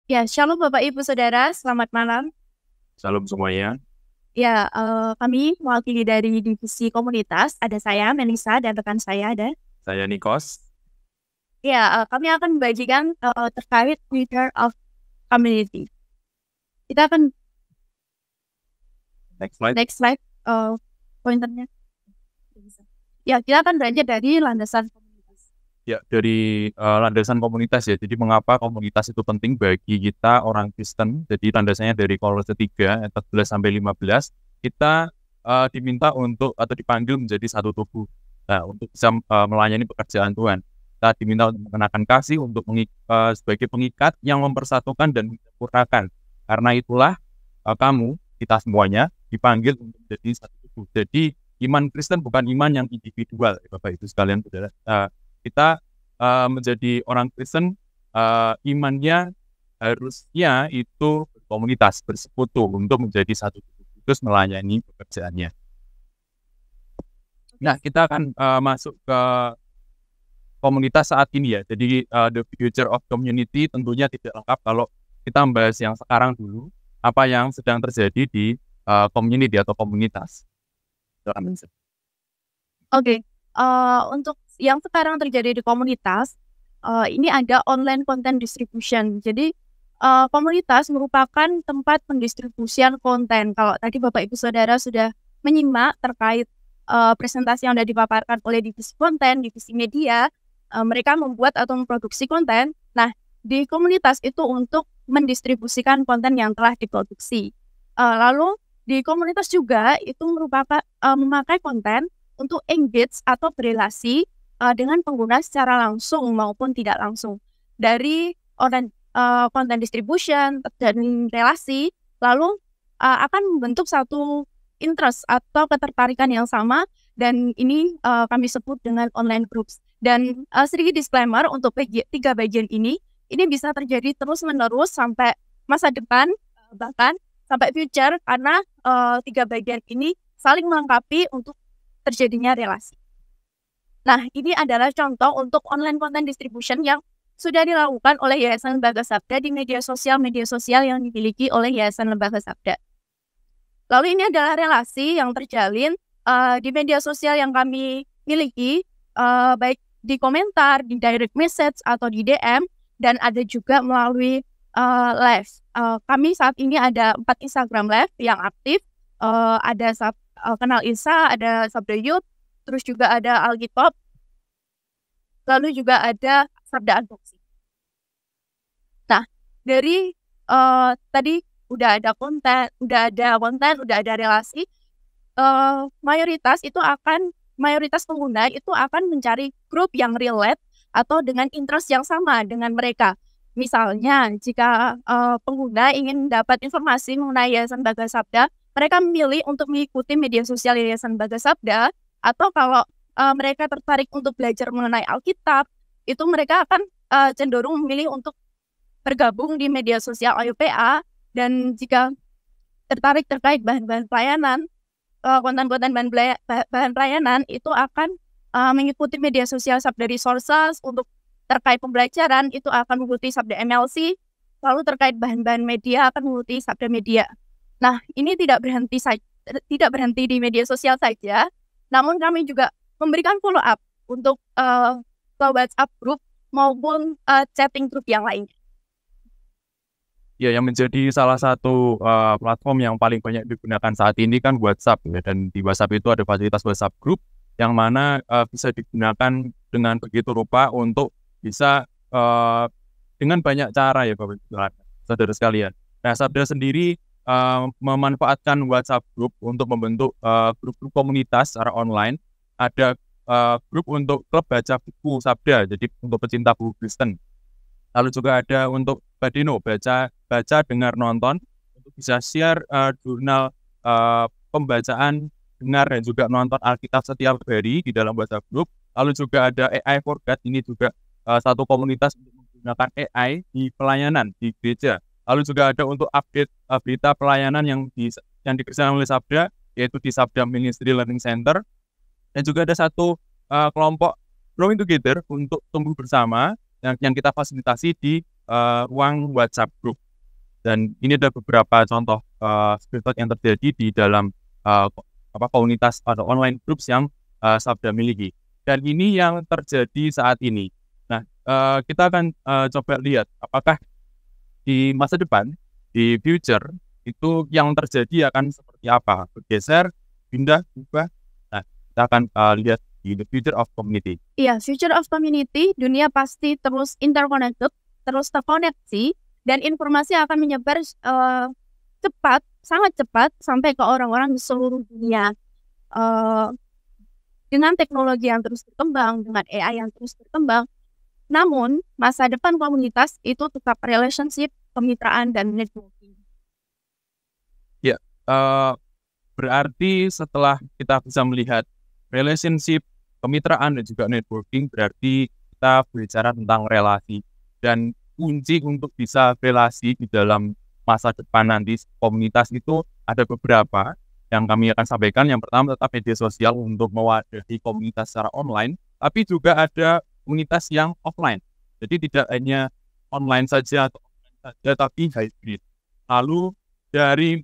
Ya, Shalom Bapak Ibu Saudara, selamat malam. Salam semuanya. Ya, kami mewakili dari divisi komunitas, ada saya, Melisa, dan rekan saya ada. Saya Nikos. Ya, kami akan membagikan terkait Twitter of Community. Kita akan Next slide. next slide, pointernya. Ya, kita akan belajar dari landasan komunitas. Ya, dari landasan komunitas ya. Jadi mengapa komunitas itu penting bagi kita orang Kristen? Jadi landasannya dari Kolose 3 ayat 14 sampai 15, kita diminta untuk atau dipanggil menjadi satu tubuh. Nah, untuk bisa melayani pekerjaan Tuhan. Kita diminta untuk mengenakan kasih untuk sebagai pengikat yang mempersatukan dan menyempurnakan. Karena itulah kamu, kita semuanya dipanggil untuk menjadi satu tubuh. Jadi iman Kristen bukan iman yang individual, Bapak Ibu sekalian, saudara. Kita menjadi orang Kristen, imannya harusnya itu berkomunitas, bersekutu untuk menjadi satu tubuh kudus melayani pekerjaannya. Nah, kita akan masuk ke komunitas saat ini ya. Jadi the future of community tentunya tidak lengkap kalau kita membahas yang sekarang dulu, apa yang sedang terjadi di community atau komunitas. Oke, untuk yang sekarang terjadi di komunitas, ini ada online content distribution. Jadi, komunitas merupakan tempat pendistribusian konten. Kalau tadi Bapak Ibu Saudara sudah menyimak terkait presentasi yang sudah dipaparkan oleh divisi konten, divisi media, mereka membuat atau memproduksi konten. Nah, di komunitas itu untuk mendistribusikan konten yang telah diproduksi. Lalu di komunitas juga itu merupakan memakai konten untuk engage atau berelasi dengan pengguna secara langsung maupun tidak langsung. Dari content distribution dan relasi, lalu akan membentuk satu interest atau ketertarikan yang sama, dan ini kami sebut dengan online groups. Dan sedikit disclaimer untuk tiga bagian ini bisa terjadi terus-menerus sampai masa depan, bahkan sampai future, karena tiga bagian ini saling melengkapi untuk terjadinya relasi. Nah, ini adalah contoh untuk online content distribution yang sudah dilakukan oleh Yayasan Lembaga Sabda di media sosial yang dimiliki oleh Yayasan Lembaga Sabda. Lalu ini adalah relasi yang terjalin di media sosial yang kami miliki, baik di komentar, di direct message, atau di DM, dan ada juga melalui live. Kami saat ini ada 4 Instagram live yang aktif, ada Kenal Isa, ada Sabda Youth, terus juga ada Alkitab, lalu juga ada Sabda Unboxing. Nah, dari tadi udah ada konten, udah ada relasi, mayoritas pengguna itu akan mencari grup yang relate atau dengan interest yang sama dengan mereka. Misalnya, jika pengguna ingin dapat informasi mengenai Yayasan Lembaga Sabda, mereka memilih untuk mengikuti media sosial Yayasan Lembaga Sabda, atau kalau mereka tertarik untuk belajar mengenai Alkitab, itu mereka akan cenderung memilih untuk bergabung di media sosial AUPA. Dan jika tertarik terkait bahan-bahan pelayanan, konten-konten bahan pelayanan, itu akan mengikuti media sosial Sabda Resources. Untuk terkait pembelajaran, itu akan mengikuti Sabda MLC. Lalu terkait bahan-bahan media akan mengikuti Sabda Media. Nah, ini tidak berhenti di media sosial saja, namun kami juga memberikan follow up untuk ke WhatsApp group maupun chatting group yang lainnya. Ya, yang menjadi salah satu platform yang paling banyak digunakan saat ini kan WhatsApp ya. Dan di WhatsApp itu ada fasilitas WhatsApp Group yang mana bisa digunakan dengan begitu rupa untuk bisa dengan banyak cara ya Bapak Ibu saudara sekalian. Nah, Sabda sendiri memanfaatkan WhatsApp Group untuk membentuk grup-grup komunitas secara online. Ada grup untuk klub baca buku Sabda, jadi untuk pecinta buku Kristen. Lalu juga ada untuk Badeno, baca, dengar, nonton, untuk bisa share jurnal pembacaan, dengar, dan juga nonton Alkitab setiap hari di dalam WhatsApp Group. Lalu juga ada AI for God, ini juga satu komunitas untuk menggunakan AI di pelayanan di gereja. Lalu juga ada untuk update berita pelayanan yang dikerjakan oleh Sabda, yaitu di Sabda Ministry Learning Center. Dan juga ada satu kelompok Growing Together untuk tumbuh bersama yang kita fasilitasi di ruang WhatsApp group. Dan ini ada beberapa contoh screenshot yang terjadi di dalam komunitas atau online groups yang Sabda miliki. Dan ini yang terjadi saat ini. Nah, kita akan coba lihat apakah di masa depan, di future, itu yang terjadi akan seperti apa. Bergeser, pindah, berubah. Nah, kita akan lihat di the future of community. Iya, future of community, dunia pasti terus interconnected, terus terkoneksi, dan informasi akan menyebar cepat, sangat cepat, sampai ke orang-orang di seluruh dunia. Dengan teknologi yang terus berkembang, dengan AI yang terus berkembang, namun masa depan komunitas itu tetap relationship, kemitraan, dan networking. Ya, berarti setelah kita bisa melihat relationship, kemitraan, dan juga networking, berarti kita berbicara tentang relasi. Dan kunci untuk bisa relasi di dalam masa depan nanti komunitas itu ada beberapa yang kami akan sampaikan. Yang pertama tetap media sosial untuk mewadahi komunitas secara online, tapi juga ada komunitas yang offline. Jadi tidak hanya online saja atau offline saja, tapi hybrid. Lalu dari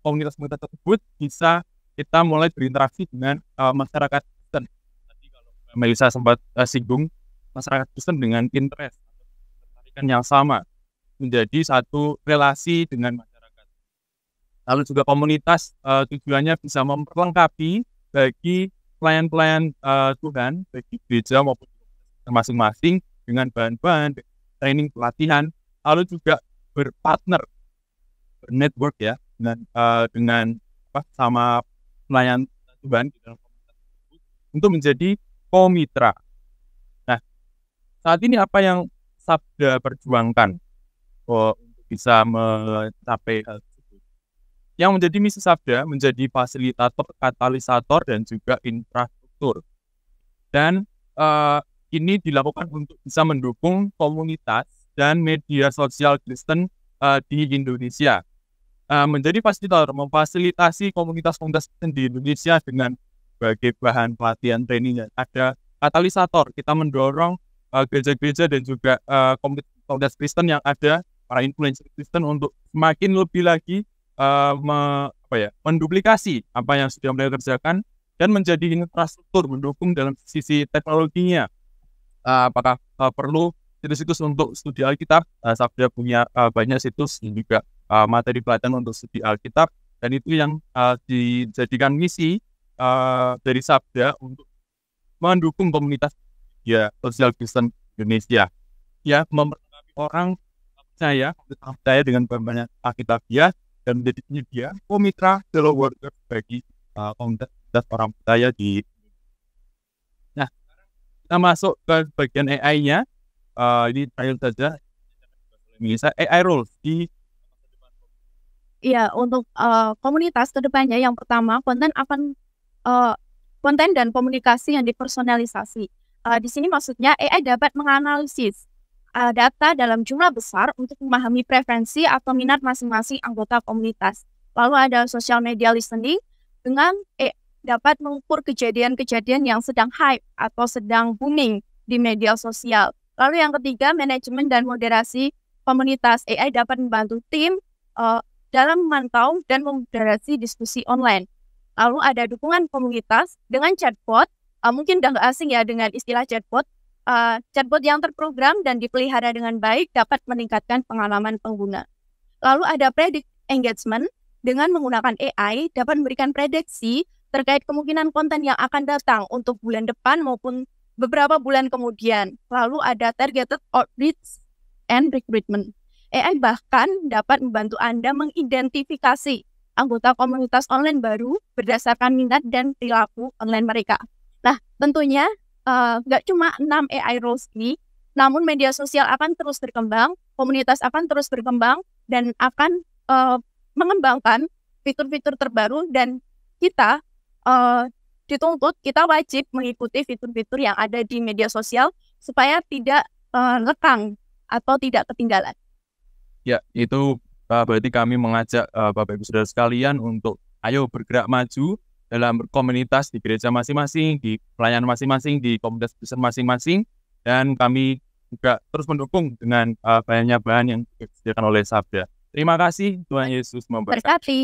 komunitas-komunitas tersebut bisa kita mulai berinteraksi dengan masyarakat Kristen. Tadi kalau Melisa sempat singgung, masyarakat Kristen dengan interest atau ketertarikan yang sama menjadi satu relasi dengan masyarakat. Lalu juga komunitas tujuannya bisa memperlengkapi bagi pelayan-pelayan Tuhan, bagi gereja maupun masing-masing dengan bahan-bahan, training, pelatihan. Lalu juga berpartner, bernetwork ya, dengan sama pelayan Tuhan di dalam komunitas tersebut untuk menjadi komitra. Nah, saat ini apa yang Sabda perjuangkan untuk bisa mencapai hal tersebut? Yang menjadi misi Sabda menjadi fasilitator, katalisator, dan juga infrastruktur. Dan ini dilakukan untuk bisa mendukung komunitas dan media sosial Kristen di Indonesia. Menjadi fasilitator, memfasilitasi komunitas-komunitas Kristen di Indonesia dengan berbagai bahan pelatihan training. Ada katalisator, kita mendorong gereja-gereja dan juga komunitas Kristen yang ada, para influencer Kristen untuk semakin lebih lagi menduplikasi apa yang sudah mereka kerjakan dan menjadi infrastruktur mendukung dalam sisi teknologinya. Apakah perlu situs-situs untuk studi Alkitab? Sabda punya banyak situs dan juga materi pelatihan untuk studi Alkitab, dan itu yang dijadikan misi dari Sabda untuk mendukung komunitas ya sosial Kristen Indonesia, ya memperlengkapi orang percaya dengan banyak Alkitabiah dan menjadi penyedia komitra fellow worker bagi komunitas orang percaya di. Nah, kita masuk ke bagian AI-nya. Ini trial saja. Misalnya AI roles di. Iya, untuk komunitas kedepannya yang pertama konten dan komunikasi yang dipersonalisasi. Di sini maksudnya AI dapat menganalisis data dalam jumlah besar untuk memahami preferensi atau minat masing-masing anggota komunitas. Lalu ada social media listening dengan dapat mengukur kejadian-kejadian yang sedang hype atau sedang booming di media sosial. Lalu yang ketiga, manajemen dan moderasi komunitas. AI dapat membantu tim dalam memantau dan memoderasi diskusi online. Lalu ada dukungan komunitas dengan chatbot. Mungkin udah nggak asing ya dengan istilah chatbot. Chatbot yang terprogram dan dipelihara dengan baik dapat meningkatkan pengalaman pengguna. Lalu ada predict engagement dengan menggunakan AI dapat memberikan prediksi terkait kemungkinan konten yang akan datang untuk bulan depan maupun beberapa bulan kemudian. Lalu ada targeted outreach and recruitment. AI bahkan dapat membantu Anda mengidentifikasi anggota komunitas online baru berdasarkan minat dan perilaku online mereka. Nah, tentunya nggak cuma 6 AI roles ini, namun media sosial akan terus berkembang, komunitas akan terus berkembang, dan akan mengembangkan fitur-fitur terbaru, dan kita dituntut, kita wajib mengikuti fitur-fitur yang ada di media sosial supaya tidak lekang atau tidak ketinggalan. Ya, itu berarti kami mengajak Bapak Ibu Saudara sekalian untuk ayo bergerak maju dalam komunitas di gereja masing-masing, di pelayanan masing-masing, di komunitas Kristen masing-masing, dan kami juga terus mendukung dengan banyaknya bahan yang disediakan oleh Sabda. Terima kasih, Tuhan Yesus memberkati. Berkati.